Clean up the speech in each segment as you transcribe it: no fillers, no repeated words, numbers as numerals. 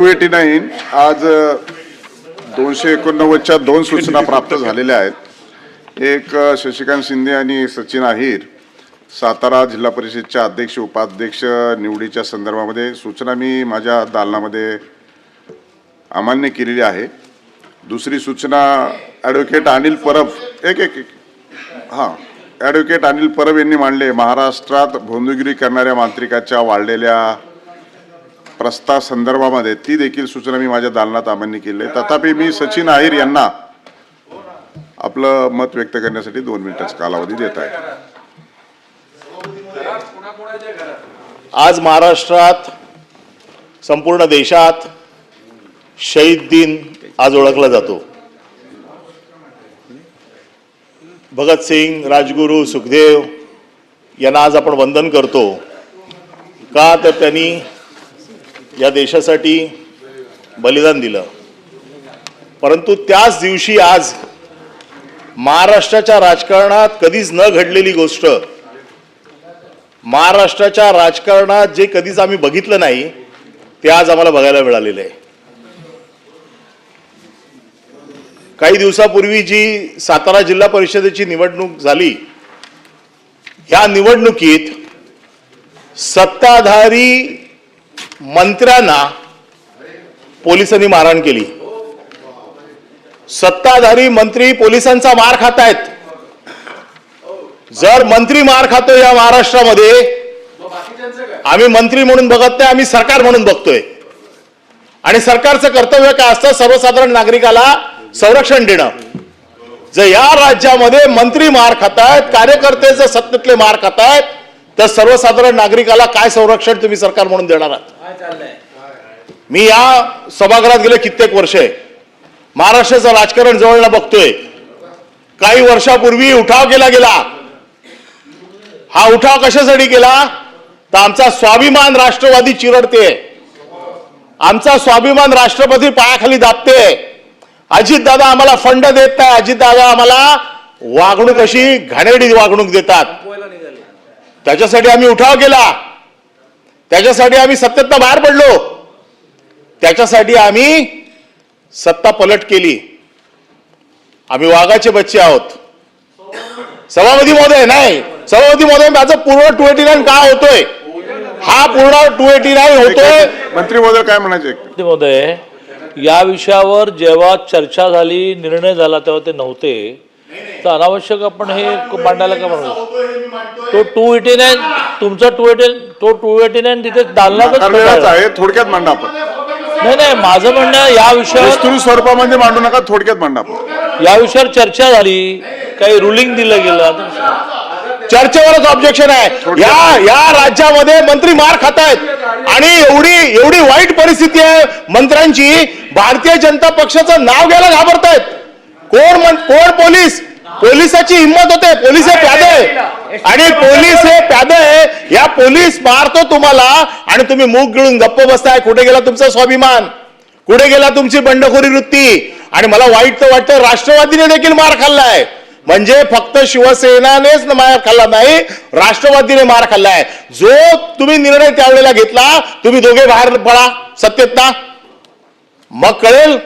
289 आज 289च्या दोन सूचना प्राप्त झालेल्या आहेत। एक शशिकांत शिंदे आणि सचिन अहिर सातारा जिल्हा परिषदच्या अध्यक्ष उपाध्यक्ष निवडीच्या संदर्भामध्ये सूचना मी माझ्या दालनामध्ये अमान्य केलेली आहे। दुसरी सूचना ॲडव्होकेट अनिल परब ॲडव्होकेट अनिल परब यांनी मांडले। महाराष्ट्रात भोंदूगिरी करणाऱ्या मांत्रिकाच्या वाढलेल्या प्रस्ताव संदर्भामध्ये ती देखील सूचना मी माझ्या दालनात अमान्य केली आहे। तथापि मी सचिन अहिर यांना आपलं मत व्यक्त करण्यासाठी 2 मिनिटाचा कालावधी देत आहे। आज महाराष्ट्रात संपूर्ण देशात शहीद दिन आज ओळखला जातो। भगतसिंग, राजगुरू, सुखदेव यांना आज आपण वंदन करतो। का तर त्यांनी या देशासाठी बलिदान दिलं। परंतु त्याच दिवशी आज महाराष्ट्राच्या राजकारणात कधीच न घडलेली गोष्ट, महाराष्ट्राच्या राजकारणात जे कधीच आम्ही बघितलं नाही ते आज आम्हाला बघायला मिळालेलं आहे। काही दिवसापूर्वी जी सातारा जिल्हा परिषदेची निवडणूक झाली, या निवडणुकीत सत्ताधारी मंत्र्यांना पोलिसांनी मारहाण केली। सत्ताधारी मंत्री पोलिसांचा मार खात आहेत। जर मंत्री मार खातो या महाराष्ट्रामध्ये, आम्ही मंत्री म्हणून बघत नाही, आम्ही सरकार म्हणून बघतोय। आणि सरकारचं कर्तव्य काय असतं? सर्वसाधारण नागरिकाला संरक्षण देणं। जर या राज्यामध्ये मंत्री मार खातायत, कार्यकर्ते जर सत्तेतले मार खातायत, तर सर्वसाधारण नागरिकाला काय संरक्षण तुम्ही सरकार म्हणून देणार आहात? मी या सभागृहात गेले कित्येक वर्ष महाराष्ट्राचं राजकारण जवळला बघतोय। काही वर्षापूर्वी उठाव केला गेला। हा उठाव कशासाठी केला? तर आमचा स्वाभिमान राष्ट्रवादी चिरडते, आमचा स्वाभिमान राष्ट्रपती पायाखाली दाबते। अजित दादा आम्हाला फंड देत नाही, अजित दादा आम्हाला वागणूक अशी घाणेरडी वागणूक देतात। त्याच्यासाठी आम्ही उठाव केला, त्याच्यासाठी आम्ही सत्तेतनं बाहेर पडलो, त्याच्यासाठी आम्ही सत्ता पलट केली। आम्ही वाघाचे बच्चे आहोत। सभापती महोदय, नाही सभापती महोदय, माझं पूर्ण 289 का होतोय? हा पूर्ण 289 होतोय। मंत्री महोदय काय म्हणायचे? महोदय, या विषयावर जेव्हा चर्चा झाली, निर्णय झाला, तेव्हा ते नव्हते, तर अनावश्यक आपण हे मांडायला का म्हणतो? तो 289 तुमचा 289 तिथे दालनातच आहे। थोडक्यात मांडा आपण। नाही, माझं म्हणणं या विषयावर विस्तृत स्वरूपामध्ये मांडू नका, थोडक्यात मांडा आपण। या विषयावर चर्चा झाली, काही रुलिंग दिलं गेलं, चर्चेवरच ऑब्जेक्शन आहे। या राज्यामध्ये मंत्री मार खातायत आणि एवढी वाईट परिस्थिती आहे मंत्र्यांची, भारतीय जनता पक्षाचं नाव घ्यायला घाबरतायत। कोण पोलिसाची हिंमत होते? पोलीस हे प्यादे, आणि पोलीस हे प्यादे, या पोलीस मारतो तुम्हाला आणि तुम्ही मूग गिळून गप्प बसताय। कुठे गेला तुमचा स्वाभिमान? कुठे गेला तुमची बंडखोरी वृत्ती? आणि मला वाईट तर वाटतं, राष्ट्रवादीने देखील मार खाल्लाय। म्हणजे फक्त शिवसेनानेच मार खाल्ला नाही, राष्ट्रवादीने मार खाल्लाय। जो तुम्ही निर्णय त्यावेळेला घेतला, तुम्ही दोघे बाहेर पडा सत्तेत ना, मग कळेल।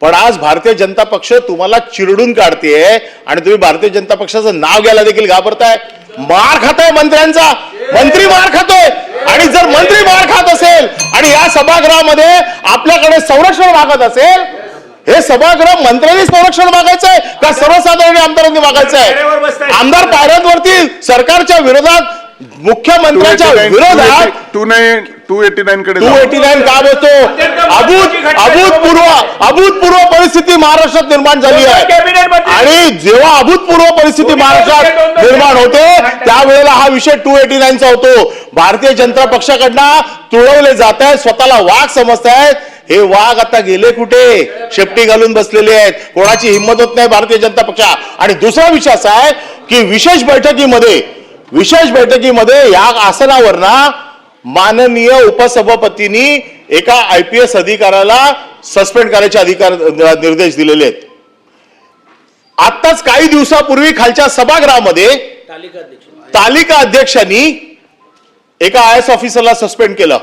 पण आज भारतीय जनता पक्ष तुम्हाला चिरडून काढतेय आणि तुम्ही भारतीय जनता पक्षाचं नाव घ्यायला देखील घाबरताय। मार खाताय मंत्र्यांचा, मंत्री मार खातोय। आणि जर मंत्री मार खात असेल आणि या सभागृहामध्ये आपल्याकडे संरक्षण मागत असेल, हे सभागृह मंत्र्यांनी संरक्षण मागायचंय का सर्वसाधारण आमदारांनी मागायचंय? आमदार पायऱ्यांवरती सरकारच्या विरोधात, मुख्यमंत्र्यांच्या विरोधात 289 कडे 289 का बोलतो? अभूतपूर्व परिस्थिती महाराष्ट्रात निर्माण झाली आहे। आणि जेव्हा अभूतपूर्व परिस्थिती महाराष्ट्रात निर्माण होते, त्यावेळेला हा विषय 289चा होतो। भारतीय जनता पक्षाकडनं तुळवले जात आहे, स्वतःला वाघ समजतायत। हे वाघ आता गेले कुठे? शेपटी घालून बसलेले आहेत। कोणाची हिंमत होत नाही भारतीय जनता पक्षा। आणि दुसरा विषय असा आहे की विशेष बैठकीमध्ये या आसनावर ना माननीय उपसभापतींनी एका IPS अधिकाऱ्याला सस्पेंड करायचे निर्देश दिलेले आहेत। आताच काही दिवसापूर्वी खालच्या सभागृहामध्ये तालिका अध्यक्षांनी एका IAS ऑफिसरला सस्पेंड केलं।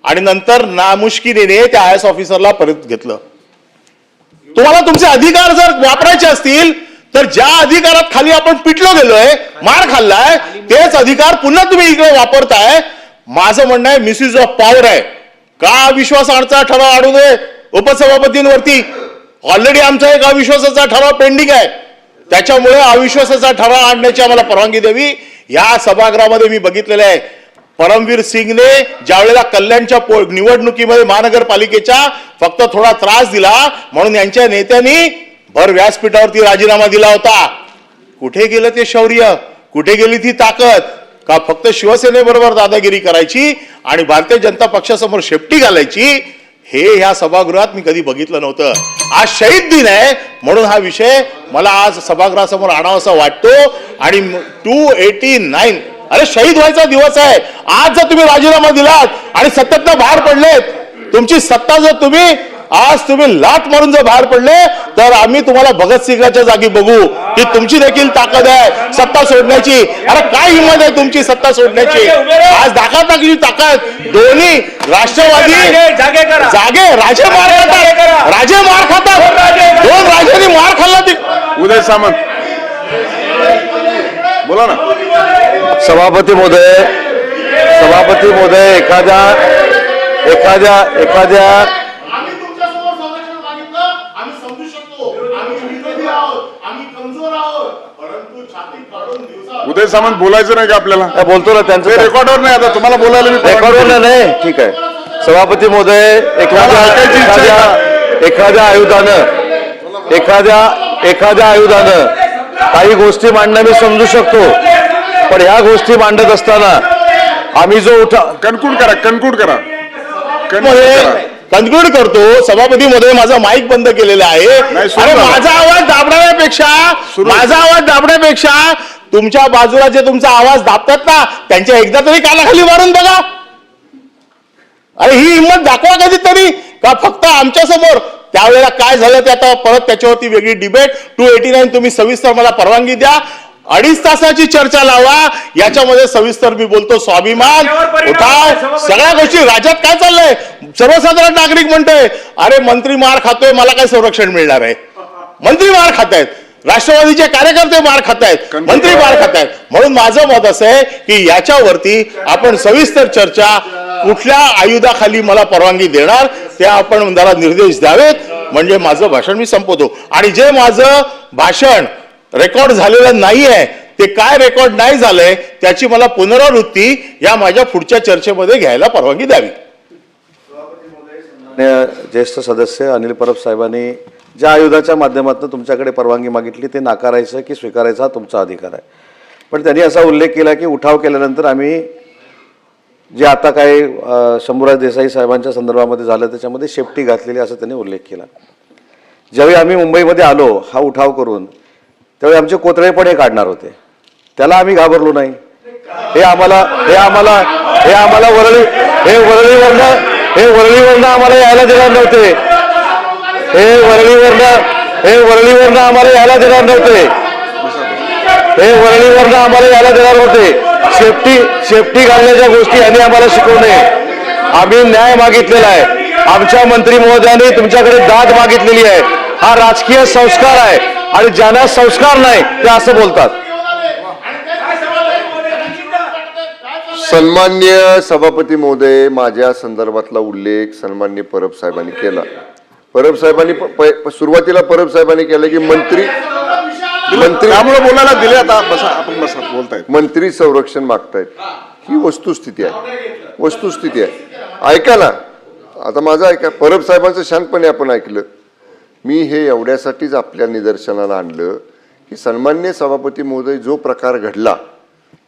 आणि नंतर नामुष्किरीने त्या आय एस ऑफिसरला परत घेतलं. तुम्हाला तुमचे अधिकार जर वापरायचे असतील तर ज्या अधिकारात खाली आपण पिटलो गेलोय, मार खाल्लाय, तेच अधिकार पुन्हा तुम्ही इकडे वापरताय. माझं म्हणणं आहे मिसयूज ऑफ पॉवर आहे. का अविश्वासाचा ठराव आणू नये उपसभापतींवरती? ऑलरेडी आमचा एक अविश्वासाचा ठराव पेंडिंग आहे. त्याच्यामुळे अविश्वासाचा ठराव आणण्याची आम्हाला परवानगी द्यावी. या सभागृहामध्ये मी बघितलेलं आहे, परमवीर सिंगने ज्यावेळेला कल्याणच्या निवडणुकीमध्ये महानगरपालिकेच्या फक्त थोडा त्रास दिला म्हणून यांच्या नेत्यांनी भर व्यासपीठावरती राजीनामा दिला होता. कुठे गेलं ते शौर्य? कुठे गेली ती ताकद? का फक्त शिवसेनेबरोबर दादागिरी करायची आणि भारतीय जनता पक्षासमोर शेपटी घालायची? हे ह्या सभागृहात मी कधी बघितलं नव्हतं. आज शहीद दिन आहे म्हणून हा विषय मला आज सभागृहासमोर आणावासा वाटतो. आणि 289 अरे शहीद व्हायचा दिवस आहे. आज जर तुम्ही राजीनामा दिलात आणि सत्तेतनं बाहेर पडलेत, तुमची सत्ता जर तुम्ही लाट मारून जर बाहेर पडले तर आम्ही तुम्हाला भगतसिंगाच्या जागी बघू की तुमची देखील ताकद आहे सत्ता सोडण्याची. अरे काय हिंमत आहे तुमची सत्ता सोडण्याची? आज दाखवता ताकद. दोन्ही राष्ट्रवादी जागे राजे मार खातात. दोन राजांनी मार खाल्ला. उदय सामंत बोला ना. सभापती महोदय एखाद्या उदय सामंत बोलायचं नाही का आपल्याला? बोलतो ना त्यांचं रेकॉर्डवर नाही. आता तुम्हाला बोलायला मी रेकॉर्डवर नाही. ठीक आहे. सभापती महोदय एखाद्या आयुधानं काही गोष्टी मांडणं मी समजू शकतो, पण ह्या गोष्टी मांडत असताना आम्ही जो कन्क्लूड करा. कन्क्लूड करतो. सभापती मध्ये माझा माईक बंद केलेला आहे. अरे माझा आवाज दाबण्यापेक्षा तुमच्या बाजूला जे तुमचा आवाज दाबतात ना त्यांच्या एकदा तरी कानाखाली मारून बघा. अरे ही हिंमत दाखवा कधीतरी. का फक्त आमच्या समोर? त्यावेळेला काय झालं ते आता परत त्याच्यावरती वेगळी डिबेट. 289 तुम्ही सविस्तर मला परवानगी द्या. 2.5 तासाची चर्चा लावा. याच्यामध्ये सविस्तर मी बोलतो. स्वाभिमान उठाव सगळ्या गोष्टी. राज्यात काय चाललंय? सर्वसाधारण नागरिक म्हणतोय अरे मंत्री मार खातोय, मला काय संरक्षण मिळणार आहे? मंत्री मार खातायत, राष्ट्रवादीचे कार्यकर्ते मार खातायत, मंत्री मार खातायत. म्हणून माझं मत असं आहे की याच्यावरती आपण सविस्तर चर्चा, कुठल्या आयुधाखाली मला परवानगी देणार ते आपण जरा निर्देश द्यावेत. म्हणजे माझं भाषण मी संपवतो. आणि जे माझं भाषण रेकॉर्ड झालेलं नाहीये ते काय रेकॉर्ड नाही झालंय त्याची मला पुनरावृत्ती या माझ्या पुढच्या चर्चेमध्ये घ्यायला परवानगी द्यावी. ज्येष्ठ सदस्य अनिल परब साहेबांनी ज्या आयुधाच्या माध्यमातून तुमच्याकडे परवानगी मागितली ते नाकारायचं की स्वीकारायचा हा तुमचा अधिकार आहे. पण त्यांनी असा उल्लेख केला की उठाव केल्यानंतर आम्ही जे आता काही शंभूराज देसाई साहेबांच्या संदर्भामध्ये झालं त्याच्यामध्ये शेपटी घातलेली असं त्यांनी उल्लेख केला. ज्यावेळी आम्ही मुंबईमध्ये आलो हा उठाव करून त्यावेळी आमचे कोतळे पण हे काढणार होते. त्याला आम्ही घाबरलो नाही. हे आम्हाला वरळीवरनं आम्हाला यायला देणार नव्हते. हे वरळीवरनं आम्हाला यायला देणार नव्हते. शेपटी घालण्याच्या गोष्टी यांनी आम्हाला शिकवू नये. आम्ही न्याय मागितलेला आहे. आमच्या मंत्री महोदयांनी तुमच्याकडे दाद मागितलेली आहे. हा राजकीय संस्कार आहे आणि ज्यांना संस्कार नाही ते असं बोलतात. सन्मान्य सभापती महोदय, माझ्या संदर्भातला उल्लेख सन्मान्य परब साहेबांनी केला. सुरुवातीला परब साहेबांनी केलं की मंत्री त्यामुळे बोलायला दिले. आता आपण बोलतायत. मंत्री संरक्षण मागतायत. ही वस्तुस्थिती आहे. ऐका ना, आता माझं ऐका. परब साहेबांचं शांतपणे आपण ऐकलं. मी हे एवढ्यासाठीच आपल्या निदर्शनाला आणलं की सन्मान्य सभापती महोदय जो प्रकार घडला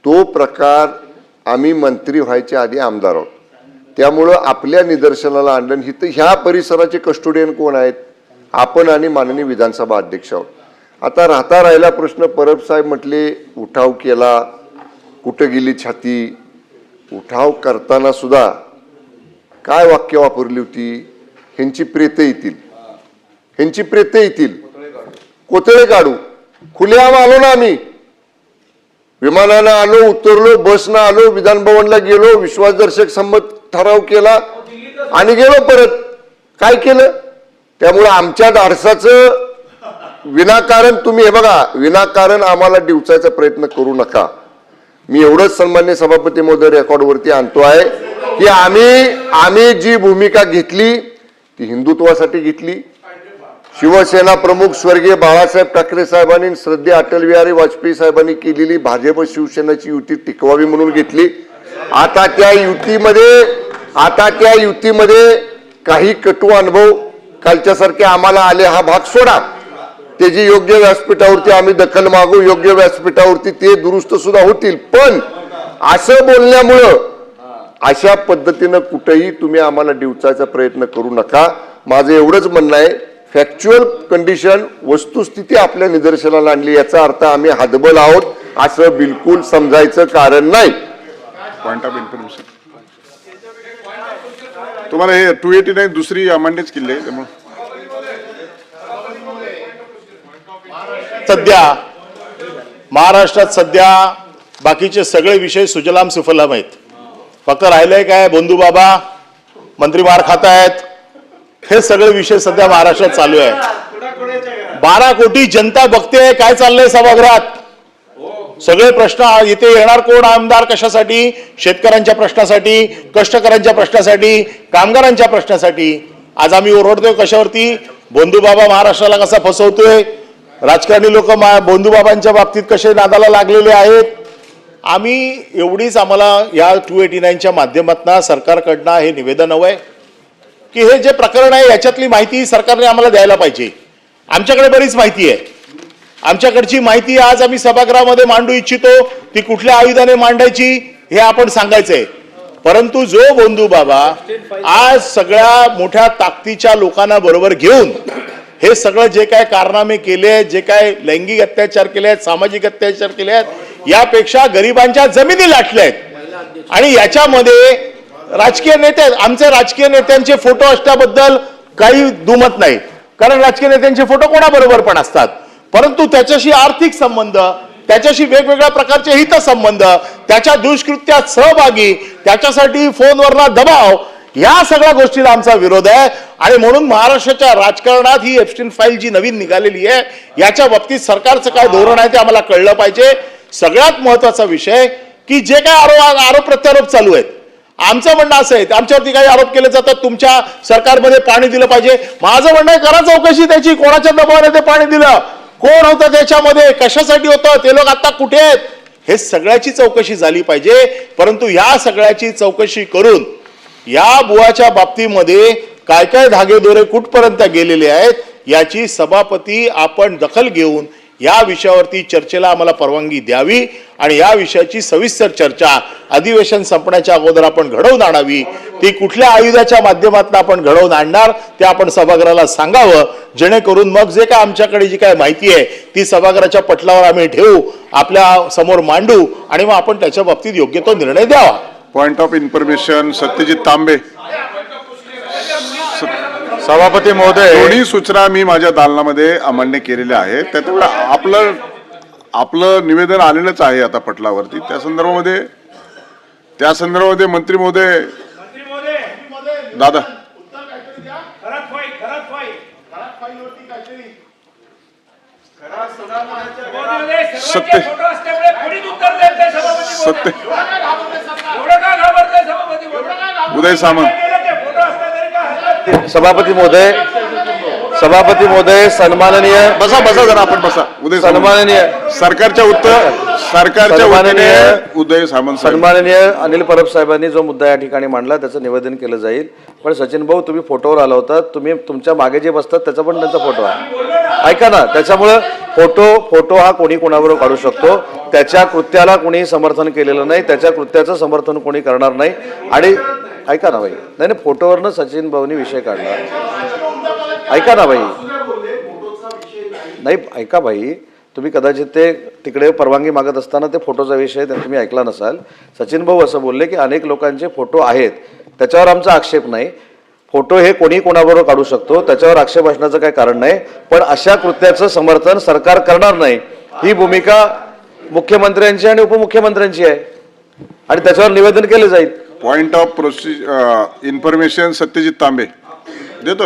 तो प्रकार आम्ही मंत्री व्हायच्या आधी आमदार आहोत. त्यामुळं आपल्या निदर्शनाला आणलं. ह्या परिसराचे कस्टोडियन कोण आहेत? आपण आणि माननीय विधानसभा अध्यक्ष आहोत. आता राहिला प्रश्न. परब साहेब म्हटले उठाव केला, कुठं गेली छाती? उठाव करताना सुद्धा काय वाक्य वापरली होती? ह्यांची प्रेते येतील, कोतळे काढू. खुलेआम आलो ना आम्ही. विमानानं आलो, उतरलो, बसनं आलो, विधान भवनला गेलो, विश्वासदर्शक संमत ठराव केला, आणि गेलो परत. काय केलं? त्यामुळे आमच्या धाडसाचं विनाकारण तुम्ही हे बघा, विनाकारण आम्हाला डिवचायचा प्रयत्न करू नका. मी एवढंच सन्मान्य सभापती महोदय रेकॉर्डवरती आणतो आहे की आम्ही जी भूमिका घेतली ती हिंदुत्वासाठी घेतली. शिवसेना प्रमुख स्वर्गीय बाळासाहेब ठाकरे साहेबांनी श्रद्धेय अटल बिहारी वाजपेयी साहेबांनी केलेली भाजप शिवसेनेची युती टिकवावी म्हणून घेतली. आता त्या युतीमध्ये काही कटू अनुभव कालच्यासारखे आम्हाला आले, हा भाग सोडा. त्याची योग्य व्यासपीठावरती आम्ही दखल मागू, योग्य व्यासपीठावरती ते दुरुस्त सुद्धा होतील. पण असं बोलण्यामुळं अशा पद्धतीनं कुठेही तुम्ही आम्हाला डिवचायचा प्रयत्न करू नका. माझं एवढंच म्हणणं आहे, फॅक्च्युअल कंडिशन वस्तुस्थिती आपल्या निदर्शनाला आणली, याचा अर्थ आम्ही हातबल आहोत असं बिलकुल समजायचं कारण नाही. पॉइंट ऑफ इन्फॉर्मेशन तुम्हाला हे 289 दुसरी अमांडेच केली आहे त्यामुळे सध्या महाराष्ट्रात सध्या बाकीचे सगळे विषय सुजलाम सुफलाम आहेत. फक्त राहिलंय काय, बंधू बाबा मंत्री मार खात आहेत, हे सगळे विषय सध्या महाराष्ट्रात चालू आहे. 12 कोटी जनता बघते काय चाललंय सभागृहात. सगळे प्रश्न इथे येणार कोण आमदार कशासाठी? शेतकऱ्यांच्या प्रश्नासाठी, कष्टकऱ्यांच्या प्रश्नासाठी, कामगारांच्या प्रश्नासाठी. आज आम्ही ओरडतोय कशावरती? बंधू बाबा महाराष्ट्राला कसा फसवतोय, राजकारणी लोक बंधू बाबांच्या बाबतीत कसे नादाला लागलेले आहेत. आम्ही एवढीच आम्हाला या 289च्या माध्यमातून सरकारकडनं हे निवेदन हवं आहे की हे जे प्रकरण आहे याच्यातली माहिती सरकारने आम्हाला द्यायला पाहिजे. आमच्याकडे बरीच माहिती आहे. आमच्याकडची माहिती आज आम्ही सभागृहामध्ये मांडू इच्छितो. ती कुठल्या आयुधाने मांडायची हे आपण सांगायचंय. परंतु जो बंधू बाबा आज सगळ्या मोठ्या ताकदीच्या लोकांना बरोबर घेऊन हे सगळं जे काय कारनामे केले, जे काय लैंगिक अत्याचार केले आहेत, सामाजिक अत्याचार केले आहेत, यापेक्षा गरिबांच्या जमिनी लाटल्या आहेत. आणि याच्यामध्ये राजकीय नेते, आमचे राजकीय नेत्यांचे फोटो असल्याबद्दल काही दुमत नाही, कारण राजकीय नेत्यांचे फोटो कोणाबरोबर पण असतात. परंतु त्याच्याशी आर्थिक संबंध, त्याच्याशी वेगवेगळ्या प्रकारचे हितसंबंध, त्याच्या दुष्कृत्यात सहभागी, त्याच्यासाठी फोनवरला दबाव, या सगळ्या गोष्टीला आमचा विरोध आहे. आणि म्हणून महाराष्ट्राच्या राजकारणात ही एप्स्टीन फाईल जी नवीन निघालेली आहे याच्या बाबतीत सरकारचं काय धोरण आहे ते आम्हाला कळलं पाहिजे. सगळ्यात महत्वाचा विषय की जे काय आरोप प्रत्यारोप चालू आहेत, आमचं म्हणणं असं आहे आमच्यावरती काही आरोप केले जातात, तुमच्या सरकारमध्ये पाणी दिलं पाहिजे. माझं म्हणणं आहे करा चौकशी त्याची, कोणाच्या दबावाने ते पाणी दिलं, कोण होतं त्याच्यामध्ये, कशासाठी होतं, ते लोक आता कुठे आहेत, हे सगळ्याची चौकशी झाली पाहिजे. परंतु या सगळ्याची चौकशी करून या बुवाच्या बाबतीमध्ये काय काय धागेदोरे कुठपर्यंत गेलेले आहेत याची सभापती आपण दखल घेऊन या विषयावरती चर्चेला आम्हाला परवानगी द्यावी आणि या विषयाची सविस्तर चर्चा अधिवेशन संपण्याच्या अगोदर आपण घडवून आणावी. ती कुठल्या आयुधाच्या माध्यमातून आपण घडवून आणणार ते आपण सभागृहाला सांगावं, जेणेकरून मग जे काय आमच्याकडे जी काय माहिती आहे ती सभागृहाच्या पटलावर आम्ही ठेवू, आपल्या समोर मांडू आणि मग आपण त्याच्या बाबतीत योग्य तो निर्णय द्यावा. पॉइंट ऑफ इन्फॉर्मेशन सत्यजित तांबे. सभापती महोदय, दोन्ही सूचना मी माझ्या दालनामध्ये अमान्य केलेल्या आहेत. त्यामुळे आपलं निवेदन आलेलंच आहे आता पटलावरती. त्या संदर्भामध्ये मंत्री महोदय दादा सत्य उदय सामंत. सभापती महोदय सन्माननीय, बसा जरा आपण बसा. उदय सामंत. सन्माननीय सरकारच्या वतीने उदय सामंत साहेब. सन्माननीय अनिल परब साहेबांनी जो मुद्दा या ठिकाणी मांडला त्याचं निवेदन केलं जाईल. पण सचिन भाऊ, तुम्ही फोटोवर आला होता, तुम्ही तुमच्या मागे जे बसतात त्याचा पण त्यांचा फोटो आहे, ऐका ना. त्याच्यामुळं फोटो हा कोणी कोणाबरोबर काढू शकतो. त्याच्या कृत्याला कोणी समर्थन केलेलं नाही, त्याच्या कृत्याचं समर्थन कोणी करणार नाही. आणि ऐका ना भाई, नाही फोटोवरनं सचिन भाऊनी विषय काढला, ऐका ना भाई, नाही ऐका भाई, तुम्ही कदाचित ते तिकडे परवानगी मागत असताना ते फोटोचा विषय तुम्ही ऐकला नसाल. सचिन भाऊ असं बोलले की अनेक लोकांचे फोटो आहेत, त्याच्यावर आमचा आक्षेप नाही. फोटो हे कोणी कोणाबरोबर काढू शकतो, त्याच्यावर आक्षेप असण्याचं काही कारण नाही. पण अशा कृत्याचं समर्थन सरकार करणार नाही, ही भूमिका मुख्यमंत्र्यांची आणि उपमुख्यमंत्र्यांची आहे आणि त्याच्यावर निवेदन केले जाईल. Point of procedure information Satyajit Tambe.